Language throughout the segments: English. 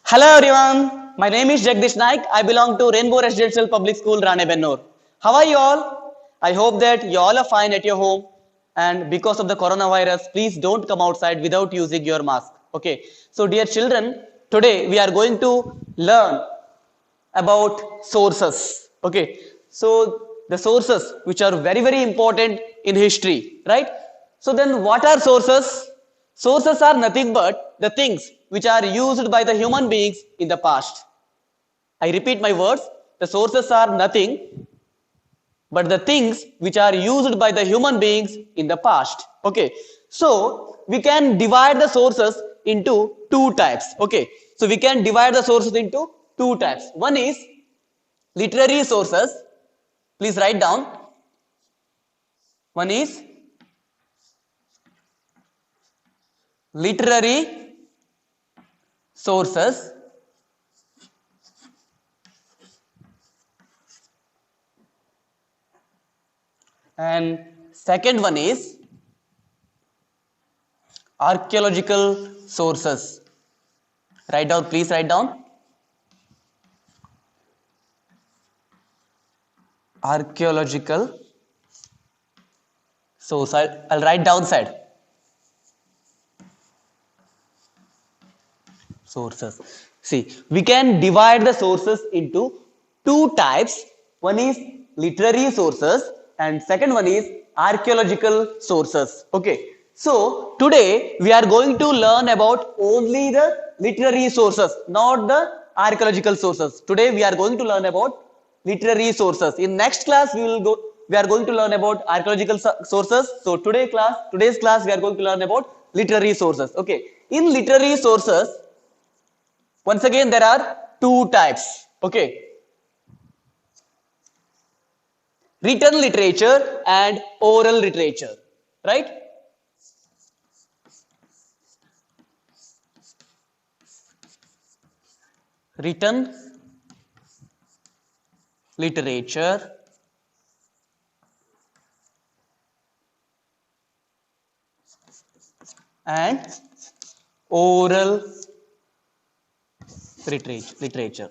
Hello everyone, my name is Jagadish S Naik. I belong to Rainbow Residential Public School, Ranebennur. How are you all? I hope that you all are fine at your home, and because of the coronavirus, please don't come outside without using your mask. Okay, so dear children, today we are going to learn about sources. Okay, so the sources which are very important in history, right? So then what are sources? Sources are nothing but the things which are used by the human beings in the past. I repeat my words. The sources are nothing but the things which are used by the human beings in the past. Okay, so we can divide the sources into two types. Okay, so we can divide the sources into two types. One is literary sources. Please write down. One is literary sources, and second one is archaeological sources. Write down, please write down. Archaeological source. I'll write downside. Sources. See, we can divide the sources into two types. One is literary sources and second one is archaeological sources. Okay. So, today we are going to learn about only the literary sources, not the archaeological sources. Today we are going to learn about literary sources. In next class we are going to learn about archaeological sources. So today's class we are going to learn about literary sources. Okay. In literary sources, once again, there are two types. Okay. Written literature and oral literature. Right? Written literature and oral literature.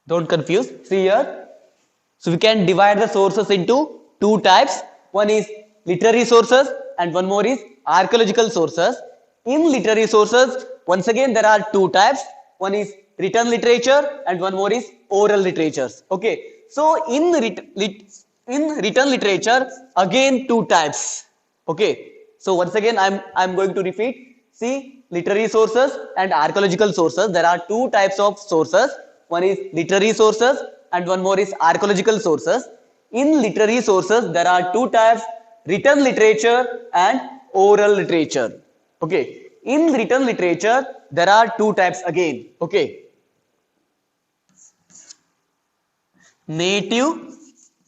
Don't confuse. See here. So we can divide the sources into two types. One is literary sources and one more is archaeological sources. In literary sources, once again there are two types. One is written literature and one more is oral literatures. Okay. So in written literature, again two types. Okay. So once again I'm going to repeat. See, literary sources and archaeological sources. There are two types of sources. One is literary sources and one more is archaeological sources. In literary sources, there are two types, written literature and oral literature. Okay. In written literature, there are two types again. Okay. Native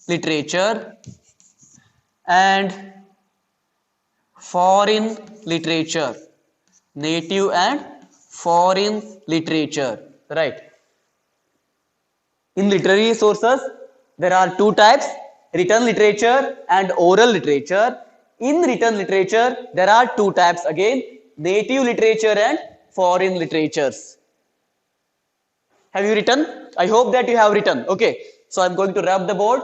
literature and foreign literature. Native and foreign literature. Right. In literary sources, there are two types, written literature and oral literature. In written literature, there are two types again, native literature and foreign literatures. Have you written? I hope that you have written. Okay. So I'm going to rub the board.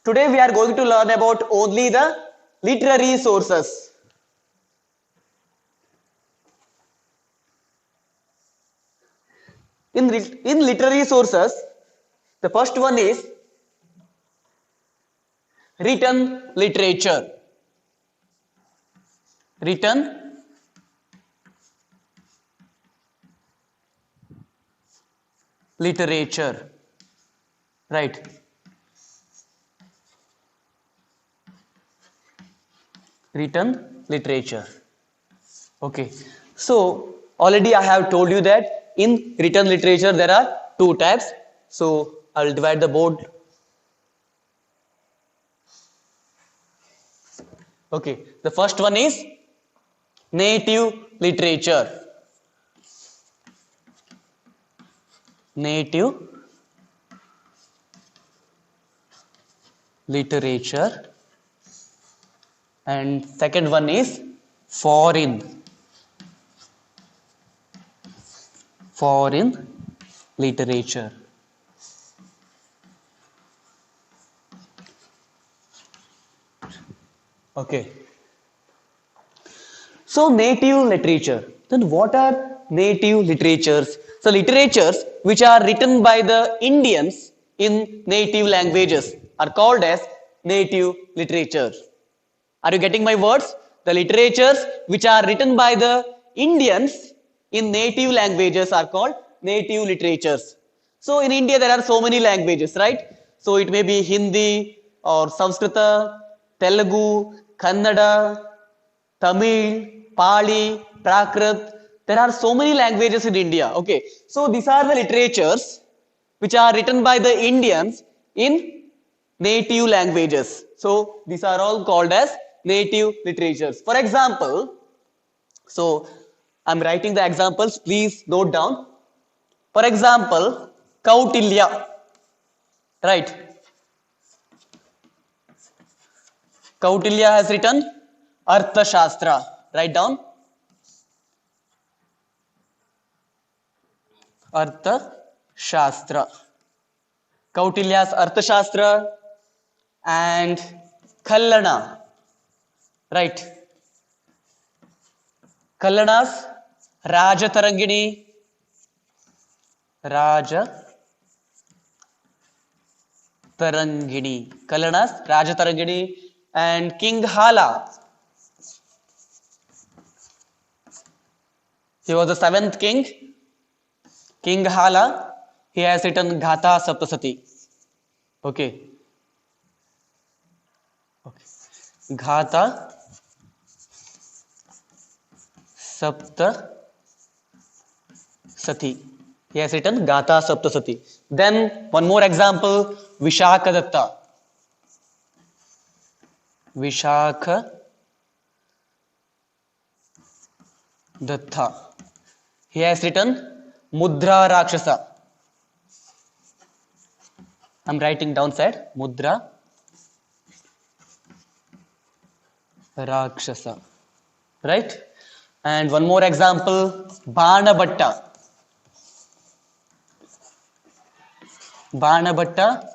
Today we are going to learn about only the literary sources. In literary sources, the first one is written literature. Written literature. Right. Written literature. Okay. So already I have told you that in written literature there are two types. So I will divide the board. Okay. The first one is native literature. Native literature and second one is foreign literature. Okay. So native literature. Then what are native literatures? So literatures which are written by the Indians in native languages are called as native literature. Are you getting my words? The literatures which are written by the Indians in native languages are called native literatures. So in India there are so many languages, right? So it may be Hindi or Sanskrita, Telugu, Kannada, Tamil, Pali, Prakrit. There are so many languages in India. Okay, so these are the literatures which are written by the Indians in native languages. So these are all called as native literatures. For example, so I'm writing the examples. Please note down. For example, Kautilya. Right. Kautilya has written Arthashastra. Write down. Arthashastra. Kautilya's Arthashastra and Kallana. Right. Kallana's Rajatarangini. Kallana's Rajatarangini and King Hala. He was the seventh king. King Hala. He has written Gatha Saptasati. Okay. Gatha Saptasati. He has written Gatha Saptasati. Then one more example, Vishakadatta. Vishakadatta. He has written Mudra Rakshasa. I'm writing downside. Mudra Rakshasa. Right? And one more example, Banabhatta. Banabhatta.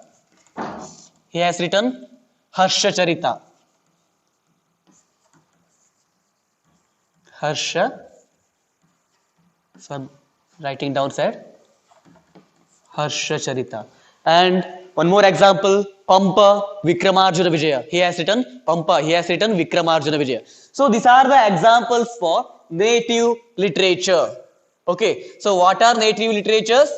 He has written Harsha Charita. Harsha. So I'm writing downside. Harsha Charita. And one more example, Pampa Vikramarjuna Vijaya. He has written Pampa. He has written Vikramarjuna Vijaya. So these are the examples for native literature. Okay. So what are native literatures?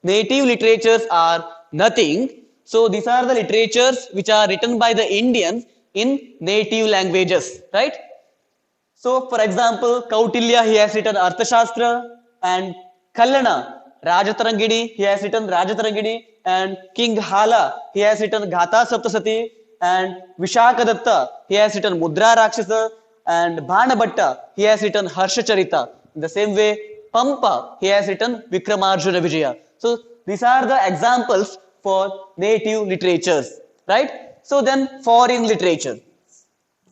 Native literatures are nothing. So these are the literatures which are written by the Indians in native languages. Right? So for example, Kautilya, he has written Arthashastra, and Kallana, Rajatarangini, he has written Rajatarangini, and King Hala, he has written Gatha Saptasati, and Vishakadatta, he has written Mudra Rakshasa, and Banabhatta, he has written Harsha Charita. In the same way, Pampa, he has written Vikramarjuna Vijaya. So these are the examples for native literatures, right? So then foreign literature.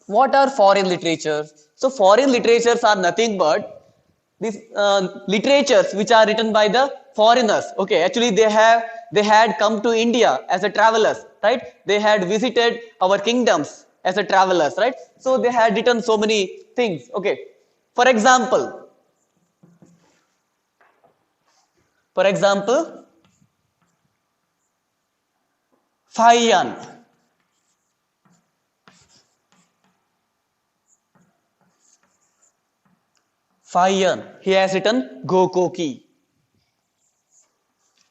What are foreign literatures? So foreign literatures are nothing but these literatures which are written by the foreigners. Okay, actually they had come to India as a travelers, right? They had visited our kingdoms as a travelers, right? So they had written so many things. Okay, for example, Fayan. Fayan, he has written Gokoki.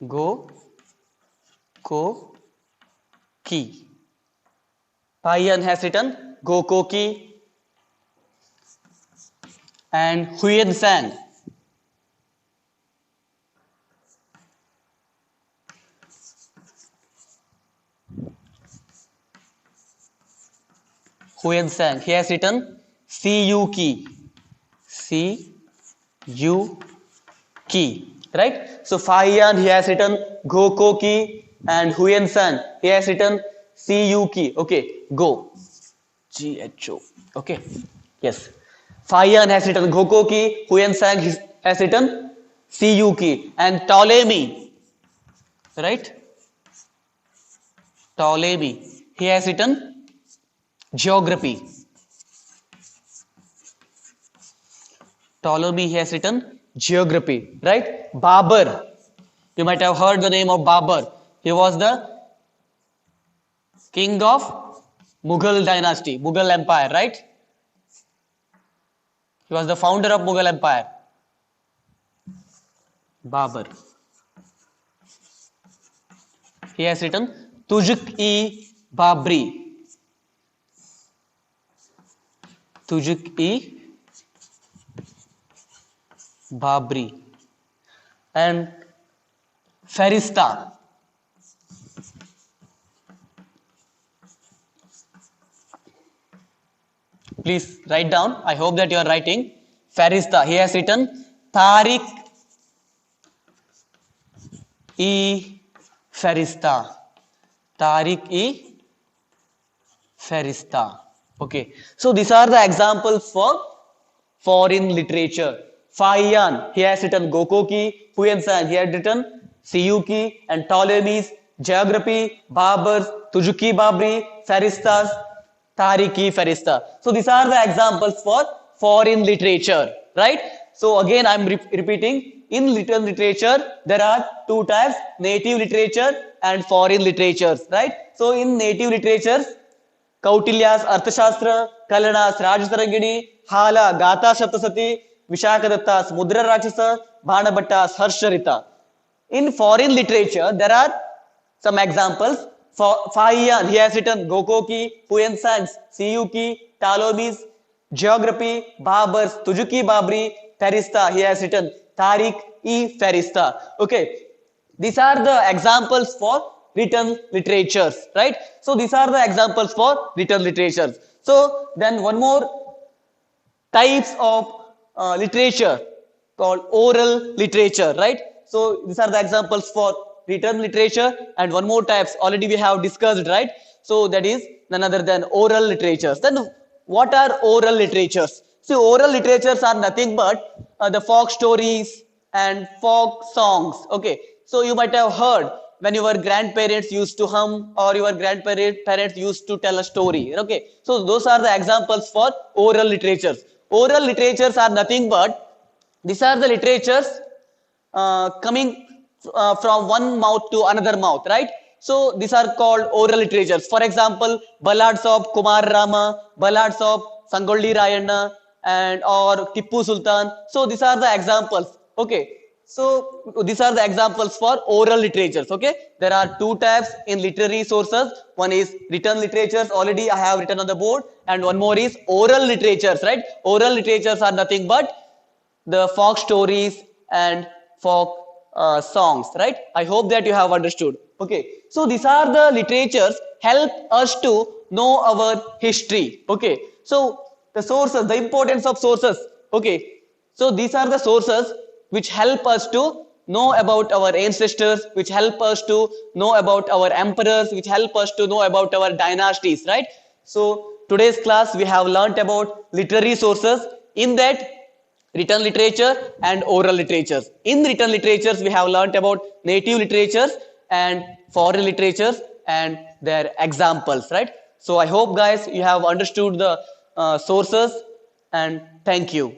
Gokoki. Fayan has written Gokoki. And Huyen Sang. Huyen Sang, he has written Siyuki. Right? So Fayan, he has written Gokoki, and Huyen San, he has written Siyuki. Okay, go. GHO. Okay. Yes. Fayan has written Gokoki, Huyen-sang has written Siyuki, and Ptolemy, right? Ptolemy, he has written geography. Ptolemy, he has written geography, right? Babur, you might have heard the name of Babur. He was the king of Mughal dynasty, Mughal empire, right? He was the founder of Mughal empire. Babur. He has written Tujk-e-Babri. Tujk-e-Babri. And Ferista. Please write down. I hope that you are writing. Ferista. He has written Tariq-e-Ferista. Tariq-e-Ferista. Okay. So these are the examples for foreign literature. Fayan, he has written Gokoki. Huyen-sang, he had written Siyuki, and Ptolemy's geography, Babur's Tujki-Babri, Feristas, Tariki-Ferista. So these are the examples for foreign literature, right? So again, I'm repeating. In written literature, there are two types: native literature and foreign literatures, right? So in native literatures, Kautilya's Arthashastra, Kalana's Rajatarangini, Hala, Gata Saptasati, Vishakadatta's Mudra Rakshasa, Bhanabhatta's Harsharita. In foreign literature, there are some examples. For Fahiyan, he has written Gokoki, Huyen-sang's Siyuki, Ptolemy's geography, Babur's Tujki-Babri, Ferista, he has written Tariq-e-Ferista. Okay, these are the examples for written literatures, right? So these are the examples for written literatures. So then one more types of literature called oral literature, right? So these are the examples for written literature, and one more types already we have discussed, right? So that is none other than oral literatures. Then what are oral literatures? See, oral literatures are nothing but the folk stories and folk songs. Okay, so you might have heard when your grandparents used to hum, or your grandparents used to tell a story. Okay, so those are the examples for oral literatures. Oral literatures are nothing but these are the literatures coming from one mouth to another mouth, right? So these are called oral literatures. For example, ballads of Kumar Rama, ballads of Sangolli Rayanna, and or Tippu Sultan. So these are the examples. Okay, so these are the examples for oral literatures. Okay, there are two types in literary sources. One is written literatures, already I have written on the board, and one more is oral literatures, right? Oral literatures are nothing but the folk stories and folk songs, right? I hope that you have understood. Okay, so these are the literatures help us to know our history. Okay, so the sources, the importance of sources. Okay, so these are the sources which help us to know about our ancestors, which help us to know about our emperors, which help us to know about our dynasties, right? So today's class we have learnt about literary sources, in that written literature and oral literatures. In written literatures, we have learnt about native literatures and foreign literatures and their examples, right? So I hope guys you have understood the sources, and thank you.